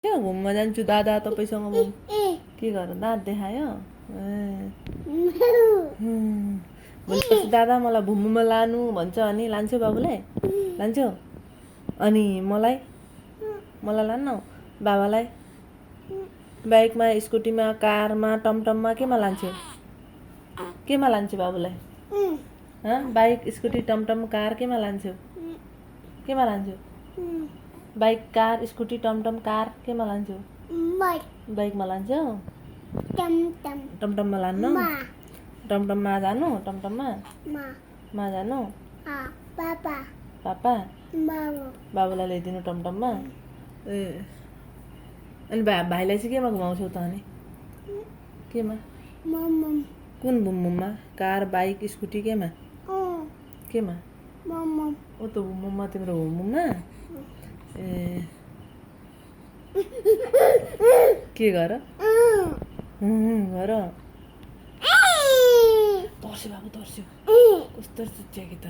क्या घुम्न जान्छु दादा तपाईँसँग म के गर दाँत देखायो भोलिपर्सि दादा मलाई घुम्नुमा लानु भन्छ अनि लान्छु बाबुलाई लान्छु अनि मलाई लान्न बाबालाई बाइकमा स्कुटीमा कारमा टमटममा केमा लान्छु बाबुलाई बाइक स्कुटी टमटम कार केमा लान्छु बाइक कार स्कुटी टमटम कार केमा लान्छु बाइकमा लान्छु टमटममा लान्नु टमटममा जानु टमटममा जानु पापा बाबुलाई ल्याइदिनु टमटममा ए अनि भाइलाई चाहिँ केमा घुमाउँछौ त अनि केमा कुन बुमबुममा कार बाइक स्कुटी केमा ओ त बुमबुममा तिम्रो बुमबुममा ए के गर तर्स्यो बाबु तर्स्यो कस्तो चुच्च्या कि त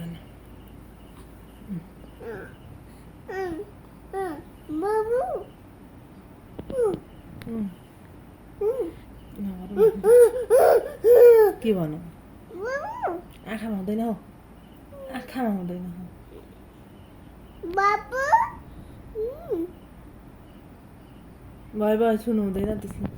के भनौँ आँखामा हुँदैन हौ आँखामा हुँदैन भयो सुन्नु हुँदैन त्यसले